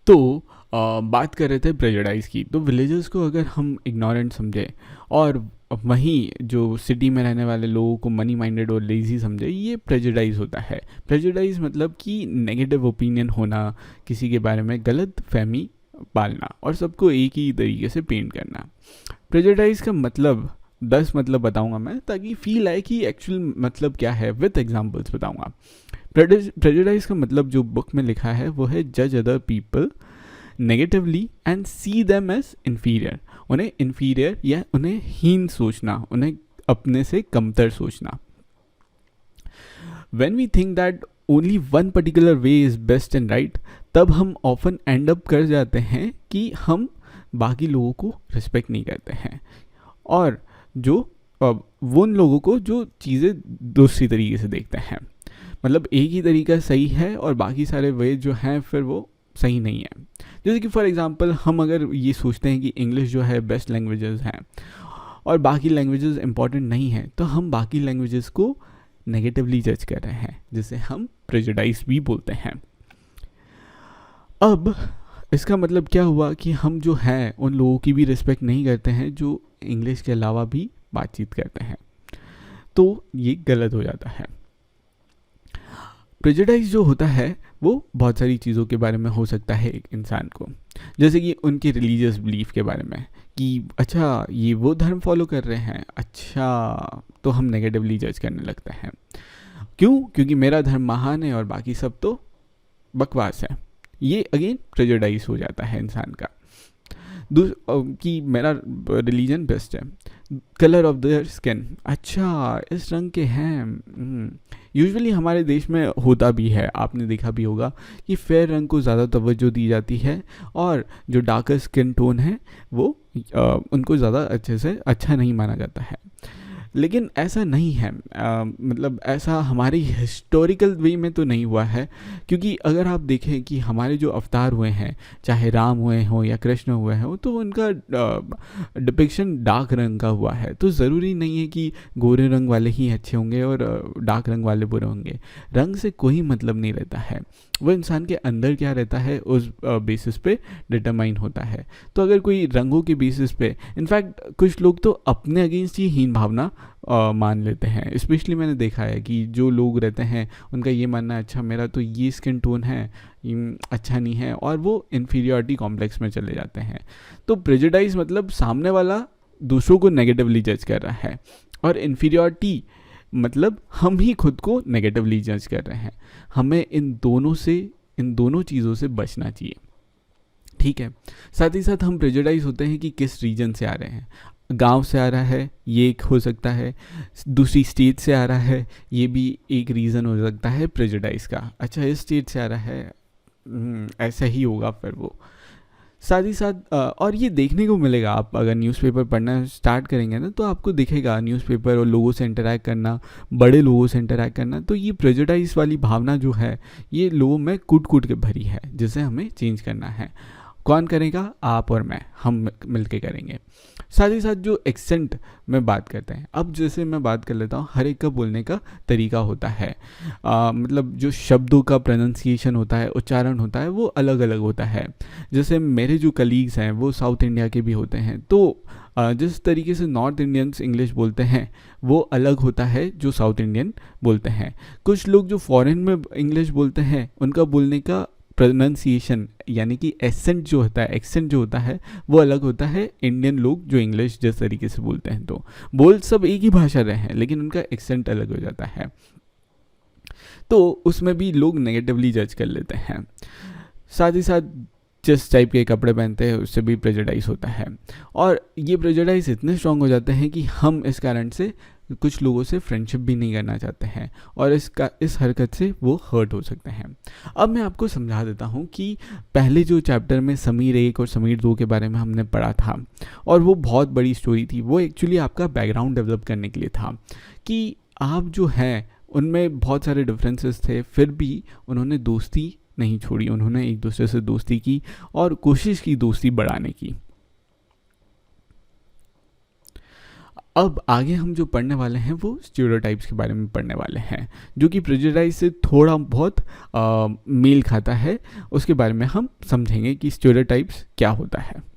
तो बात कर रहे थे प्रेजुडाइज की। तो विलेजर्स को अगर हम इग्नोरेंट समझे और वहीं जो सिटी में रहने वाले लोगों को मनी माइंडेड और लेजी समझे, ये प्रेजुडाइज होता है। प्रेजुडाइज मतलब कि नेगेटिव ओपिनियन होना, किसी के बारे में गलत फहमी पालना और सबको एक ही तरीके से पेंट करना। प्रेजुडाइज का मतलब 10 मतलब बताऊंगा मैं, ताकि फील आए कि एक्चुअल मतलब क्या है, विथ एग्जांपल्स बताऊंगा। प्रेजुडाइज का मतलब जो बुक में लिखा है वो है जज other people negatively and see them as inferior. उन्हें इन्फीरियर या उन्हें हीन सोचना, उन्हें अपने से कमतर सोचना। When we think that only one particular way is best and right, तब हम ऑफन एंड अप कर जाते हैं कि हम बाकी लोगों को रिस्पेक्ट नहीं करते हैं, और जो वो उन लोगों को जो चीज़ें दूसरी तरीके से देखते हैं। मतलब एक ही तरीका सही है और बाकी सारे वे जो हैं फिर वो सही नहीं है। जैसे कि फॉर एग्जांपल हम अगर ये सोचते हैं कि इंग्लिश जो है बेस्ट लैंग्वेजेस हैं और बाकी लैंग्वेजेस इंपॉर्टेंट नहीं हैं, तो हम बाकी लैंग्वेजेस को नेगेटिवली जज कर रहे हैं, जिसे हम प्रेजुडाइज भी बोलते हैं। अब इसका मतलब क्या हुआ कि हम जो है उन लोगों की भी रिस्पेक्ट नहीं करते हैं जो इंग्लिश के अलावा भी बातचीत करते हैं, तो ये गलत हो जाता है। प्रेजुडाइज जो होता है वो बहुत सारी चीज़ों के बारे में हो सकता है एक इंसान को, जैसे कि उनके रिलीजियस बिलीफ के बारे में कि अच्छा ये वो धर्म फॉलो कर रहे हैं, अच्छा, तो हम नेगेटिवली जज करने लगते हैं। क्यों? क्योंकि मेरा धर्म महान है और बाकी सब तो बकवास है। ये अगेन प्रेजुडाइज हो जाता है इंसान का। कि मेरा रिलीजन बेस्ट है। कलर ऑफ देयर स्किन, अच्छा इस रंग के हैं। यूजुअली हमारे देश में होता भी है, आपने देखा भी होगा कि फेयर रंग को ज़्यादा तवज्जो दी जाती है और जो डार्कर स्किन टोन है वो उनको ज़्यादा अच्छे से अच्छा नहीं माना जाता है। लेकिन ऐसा नहीं है, मतलब ऐसा हमारी हिस्टोरिकल वे में तो नहीं हुआ है, क्योंकि अगर आप देखें कि हमारे जो अवतार हुए हैं, चाहे राम हुए हों या कृष्ण हुए हों, तो उनका डिपिक्शन डार्क रंग का हुआ है। तो ज़रूरी नहीं है कि गोरे रंग वाले ही अच्छे होंगे और डार्क रंग वाले बुरे होंगे। रंग से कोई मतलब नहीं रहता है, वो इंसान के अंदर क्या रहता है उस बेसिस पे डिटरमाइन होता है। तो अगर कोई रंगों के बेसिस पे, इनफैक्ट कुछ लोग तो अपने अगेंस्ट ही हीन भावना मान लेते हैं। स्पेशली मैंने देखा है कि जो लोग रहते हैं उनका ये मानना है, अच्छा मेरा तो ये स्किन टोन है, अच्छा नहीं है, और वो इन्फीरियरिटी कॉम्प्लेक्स में चले जाते हैं। तो प्रेजुडाइज मतलब सामने वाला दूसरों को नेगेटिवली जज कर रहा है, और इन्फीरियरिटी मतलब हम ही खुद को नेगेटिवली जज कर रहे हैं। हमें इन दोनों चीज़ों से बचना चाहिए, ठीक है। साथ ही साथ हम प्रेजुडाइज होते हैं कि किस रीजन से आ रहे हैं। गांव से आ रहा है, ये एक हो सकता है। दूसरी स्टेट से आ रहा है, ये भी एक रीज़न हो सकता है प्रेजुडाइज का। अच्छा इस स्टेट से आ रहा है, ऐसा ही होगा फिर वो। साथ ही साथ और ये देखने को मिलेगा, आप अगर न्यूज़पेपर पढ़ना स्टार्ट करेंगे ना, तो आपको दिखेगा न्यूज़पेपर और लोगों से इंटरैक्ट करना, बड़े लोगों से इंटरैक्ट करना, तो ये प्रेजुडाइज वाली भावना जो है ये लोगों में कूट कूट के भरी है, जिसे हमें चेंज करना है। कौन करेगा? आप और मैं, हम मिलके करेंगे। साथ ही साथ जो एक्सेंट में बात करते हैं, अब जैसे मैं बात कर लेता हूँ, हर एक का बोलने का तरीका होता है। मतलब जो शब्दों का प्रोनाउंसिएशन होता है, उच्चारण होता है, वो अलग अलग होता है। जैसे मेरे जो कलीग्स हैं वो साउथ इंडिया के भी होते हैं, तो जिस तरीके से नॉर्थ इंडियंस इंग्लिश बोलते हैं वो अलग होता है जो साउथ इंडियन बोलते हैं। कुछ लोग जो फॉरेन में इंग्लिश बोलते हैं उनका बोलने का प्रोनाउंसिएशन यानी कि एक्सेंट जो होता है वो अलग होता है इंडियन लोग जो इंग्लिश जिस तरीके से बोलते हैं। तो बोल सब एक ही भाषा रहे हैं, लेकिन उनका एक्सेंट अलग हो जाता है, तो उसमें भी लोग नेगेटिवली जज कर लेते हैं। साथ ही साथ जिस टाइप के कपड़े पहनते हैं उससे भी प्रेजुडाइज होता है, और ये प्रेजुडाइज इतने स्ट्रांग हो जाते हैं कि हम इस कारण से कुछ लोगों से फ्रेंडशिप भी नहीं करना चाहते हैं, और इस हरकत से वो हर्ट हो सकते हैं। अब मैं आपको समझा देता हूँ कि पहले जो चैप्टर में समीर 1 और समीर 2 के बारे में हमने पढ़ा था, और वो बहुत बड़ी स्टोरी थी, वो एक्चुअली आपका बैकग्राउंड डेवलप करने के लिए था कि आप जो हैं उनमें बहुत सारे डिफरेंसेस थे, फिर भी उन्होंने दोस्ती नहीं छोड़ी, उन्होंने एक दूसरे से दोस्ती की और कोशिश की दोस्ती बढ़ाने की। अब आगे हम जो पढ़ने वाले हैं वो स्टीरियोटाइप्स के बारे में पढ़ने वाले हैं, जो कि प्रेजुडिस से थोड़ा बहुत मेल खाता है। उसके बारे में हम समझेंगे कि स्टीरियोटाइप्स क्या होता है।